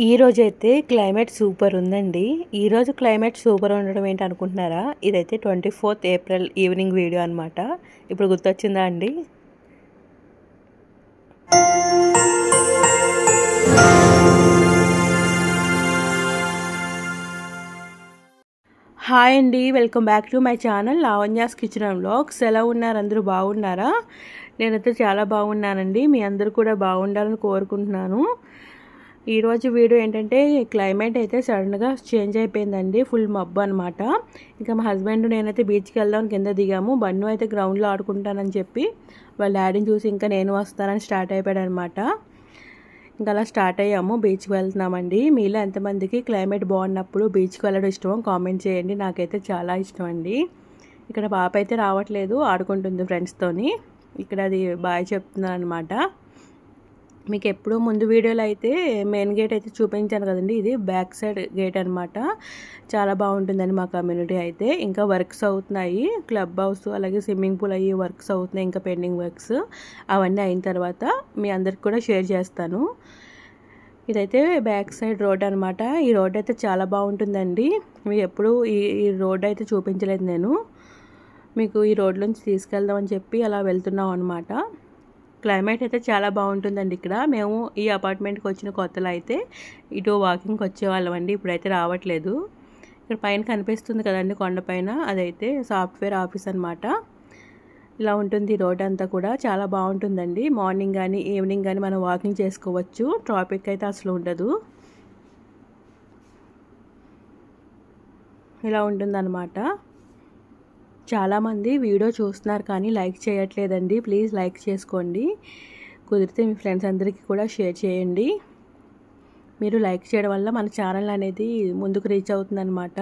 ఈ రోజైతే climate super ఉందండి. ఈరోజు క్లైమేట్ సూపర్ ఉండడం ఏంటి అనుకుంటున్నారా? ఇదైతే 24th ఏప్రిల్ ఈవినింగ్ వీడియో అనమాట. ఇప్పుడు గుర్తొచ్చిందా అండి? హాయ్ అండి, welcome back to my channel Lavanya's kitchen and vlogs. ఎలా ఉన్నారు? అందరూ బాగున్నారా? నేనైతే చాలా బాగున్నానండి. మీ అందరూ కూడా బాగుండాలని కోరుకుంటున్నాను. ఈరోజు వీడియో ఏంటంటే క్లైమేట్ అయితే సడన్గా చేంజ్ అయిపోయిందండి. ఫుల్ మబ్బు అనమాట. ఇంకా మా హస్బెండ్ నేనైతే బీచ్కి వెళ్దాం కింద దిగాము. బన్ను అయితే గ్రౌండ్లో ఆడుకుంటానని చెప్పి వాళ్ళ డాడీని చూసి ఇంకా నేను వస్తానని స్టార్ట్ అయిపోయాడు అనమాట. ఇంకా అలా స్టార్ట్ అయ్యాము. బీచ్కి వెళ్తున్నామండి. మీలో ఎంతమందికి క్లైమేట్ బాగున్నప్పుడు బీచ్కి వెళ్ళడం ఇష్టమో కామెంట్ చేయండి. నాకైతే చాలా ఇష్టం అండి. ఇక్కడ పాప అయితే రావట్లేదు, ఆడుకుంటుంది ఫ్రెండ్స్తోని. ఇక్కడ అది బాయ్ చెప్తున్నాను అనమాట. మీకు ఎప్పుడు ముందు వీడియోలో అయితే మెయిన్ గేట్ అయితే చూపించాను కదండి. ఇది బ్యాక్ సైడ్ గేట్ అనమాట. చాలా బాగుంటుందండి మా కమ్యూనిటీ అయితే. ఇంకా వర్క్స్ అవుతున్నాయి. క్లబ్ హౌస్ అలాగే స్విమ్మింగ్ పూల్ అయ్యి వర్క్స్ అవుతున్నాయి. ఇంకా పెండింగ్ వర్క్స్ అవన్నీ అయిన తర్వాత మీ అందరికి కూడా షేర్ చేస్తాను. ఇదైతే బ్యాక్ సైడ్ రోడ్ అనమాట. ఈ రోడ్ అయితే చాలా బాగుంటుందండి. మీకు ఎప్పుడు ఈ రోడ్ అయితే చూపించలేదు నేను. మీకు ఈ రోడ్ నుంచి తీసుకెళ్దామని చెప్పి అలా వెళ్తున్నాం అనమాట. క్లైమేట్ అయితే చాలా బాగుంటుందండి. ఇక్కడ మేము ఈ అపార్ట్మెంట్కి వచ్చిన కొత్తలో అయితే ఇటు వాకింగ్కి వచ్చేవాళ్ళం అండి. ఇప్పుడైతే రావట్లేదు. ఇక్కడ పైన కనిపిస్తుంది కదండి కొండపైన, అదైతే సాఫ్ట్వేర్ ఆఫీస్ అనమాట. ఇలా ఉంటుంది రోడ్ అంతా కూడా. చాలా బాగుంటుందండి. మార్నింగ్ కానీ ఈవినింగ్ కానీ మనం వాకింగ్ చేసుకోవచ్చు. ట్రాఫిక్ అయితే అసలు ఉండదు. ఇలా ఉంటుందన్నమాట. చాలామంది వీడియో చూస్తున్నారు కానీ లైక్ చేయట్లేదండి. ప్లీజ్ లైక్ చేసుకోండి. కుదిరితే మీ ఫ్రెండ్స్ అందరికీ కూడా షేర్ చేయండి. మీరు లైక్ చేయడం వల్ల మన ఛానల్ అనేది ముందుకు రీచ్ అవుతుందన్నమాట.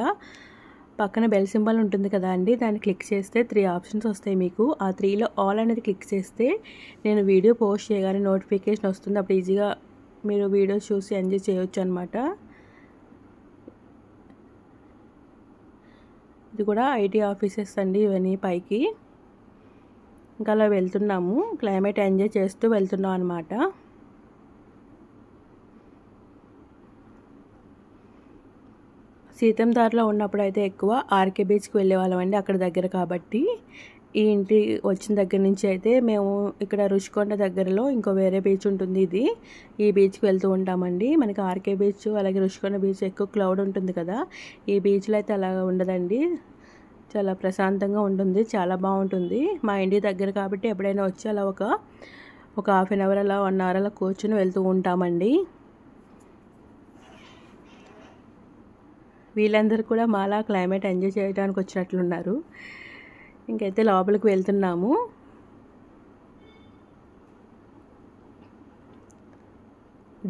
పక్కన బెల్ సింబల్ ఉంటుంది కదా అండి, దాన్ని క్లిక్ చేస్తే 3 ఆప్షన్స్ వస్తాయి మీకు. ఆ 3లో ఆల్ అనేది క్లిక్ చేస్తే నేను వీడియో పోస్ట్ చేయగానే నోటిఫికేషన్ వస్తుంది. అప్పుడు ఈజీగా మీరు వీడియో చూసి ఎంజాయ్ చేయొచ్చు అనమాట. ఇది కూడా ఐటీ ఆఫీసెస్ అండి ఇవన్నీ పైకి. ఇంకా అలా వెళ్తున్నాము. క్లైమేట్ ఎంజాయ్ చేస్తూ వెళ్తున్నాం అనమాట. సీతందార్లో ఉన్నప్పుడు అయితే ఎక్కువ ఆర్కే బీచ్కి వెళ్ళేవాళ్ళం అండి. అక్కడ దగ్గర కాబట్టి. ఈ ఇంటి వచ్చిన దగ్గర నుంచి అయితే మేము ఇక్కడ రుషికొండ దగ్గరలో ఇంకో వేరే బీచ్ ఉంటుంది. ఇది ఈ బీచ్కి వెళ్తూ ఉంటామండి. మనకి ఆర్కే బీచ్ అలాగే రుషికొండ బీచ్ ఎక్కువ క్లౌడ్ ఉంటుంది కదా. ఈ బీచ్లో అయితే అలా ఉండదండి. చాలా ప్రశాంతంగా ఉంటుంది. చాలా బాగుంటుంది. మా ఇంటి దగ్గర కాబట్టి ఎప్పుడైనా వచ్చి అలా ఒక హాఫ్ అన్ అవర్ అలా 1 అవర్ అలా కూర్చొని వెళ్తూ ఉంటామండి. వీళ్ళందరూ కూడా మాలా క్లైమేట్ ఎంజాయ్ చేయడానికి వచ్చినట్లున్నారు. ఇంకైతే లోపలికి వెళ్తున్నాము.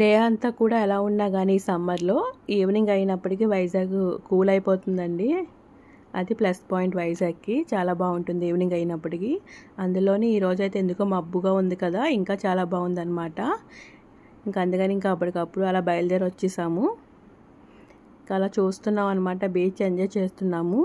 డే అంతా కూడా ఎలా ఉన్నా కానీ సమ్మర్లో ఈవినింగ్ అయినప్పటికీ వైజాగ్ కూల్ అయిపోతుందండి. అది ప్లస్ పాయింట్ వైజాగ్కి. చాలా బాగుంటుంది ఈవినింగ్ అయినప్పటికీ. అందులోని ఈరోజైతే ఎందుకో మబ్బుగా ఉంది కదా, ఇంకా చాలా బాగుందన్నమాట. ఇంకా అందుకని ఇంకా అప్పటికప్పుడు అలా బయలుదేరి వచ్చేసాము. ఇంకా అలా చూస్తున్నాం అనమాట. బీచ్ ఎంజాయ్ చేస్తున్నాము.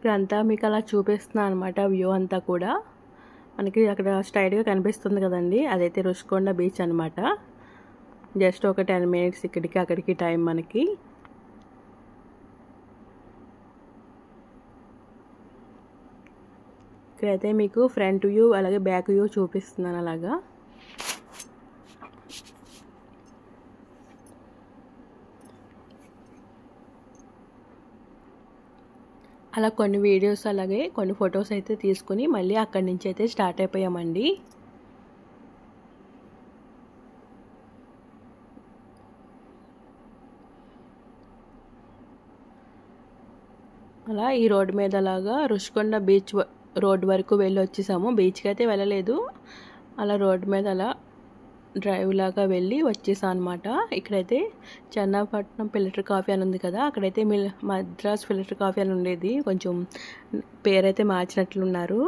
ఇక్కడంతా మీకు అలా చూపిస్తున్నాను అనమాట. వ్యూ అంతా కూడా మనకి అక్కడ స్ట్రైట్గా కనిపిస్తుంది కదండి, అదైతే రుషికొండ బీచ్ అనమాట. జస్ట్ ఒక 10 మినిట్స్ ఇక్కడికి అక్కడికి టైం మనకి. ఇక్కడైతే మీకు ఫ్రంట్ వ్యూ అలాగే బ్యాక్ వ్యూ చూపిస్తున్నాను అలాగా. అలా కొన్ని వీడియోస్ అలాగే కొన్ని ఫొటోస్ అయితే తీసుకుని మళ్ళీ అక్కడి నుంచి అయితే స్టార్ట్ అయిపోయామండి. అలా ఈ రోడ్డు మీద అలాగా రుషికొండ బీచ్ రోడ్ వరకు వెళ్ళి వచ్చేసాము. బీచ్కి అయితే వెళ్ళలేదు. అలా రోడ్డు మీద అలా డ్రైవ్ లాగా వెళ్ళి వచ్చేసాం అనమాట. ఇక్కడైతే చెన్నపట్నం ఫిల్టర్ కాఫీ అని ఉంది కదా, అక్కడైతే మద్రాస్ ఫిల్టర్ కాఫీ అని ఉండేది. కొంచెం పేరైతే మార్చినట్లున్నారు.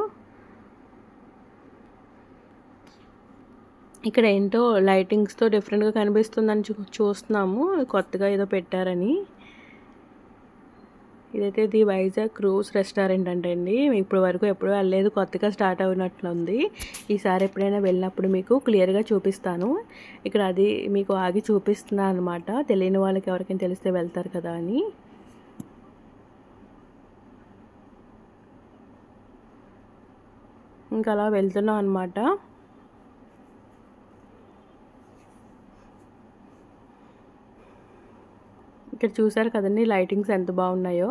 ఇక్కడ ఏంటో లైటింగ్స్తో డిఫరెంట్గా కనిపిస్తుందని చూస్తున్నాము, కొత్తగా ఏదో పెట్టారని. ఇదైతే ది వైజాగ్ క్రూజ్ రెస్టారెంట్ అంటండి. ఇప్పటి వరకు ఎప్పుడూ వెళ్ళలేదు, కొత్తగా స్టార్ట్ అవునట్లుంది. ఈసారి ఎప్పుడైనా వెళ్ళినప్పుడు మీకు క్లియర్గా చూపిస్తాను. ఇక్కడ అది మీకు ఆగి చూపిస్తున్నాను అనమాట, తెలియని వాళ్ళకి ఎవరికైనా తెలిస్తే వెళ్తారు కదా అని. ఇంకా అలా వెళ్తున్నాం అనమాట. ఇక్కడ చూసారు కదండి లైటింగ్స్ ఎంత బాగున్నాయో.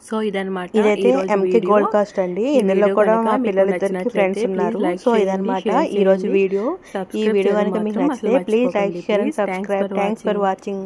సో ఇదన్నమాట ఇదైతే ఎంకే గోల్డ్ కాస్ట్ అండి. ఇందులో కూడా మా పిల్లలిద్దరికి ఫ్రెండ్స్ ఉన్నారు. సో ఇదన్నమాట ఈ రోజు వీడియో. ఈ వీడియో కనుక మీకు నచ్చితే please like, share and subscribe. Thanks for watching.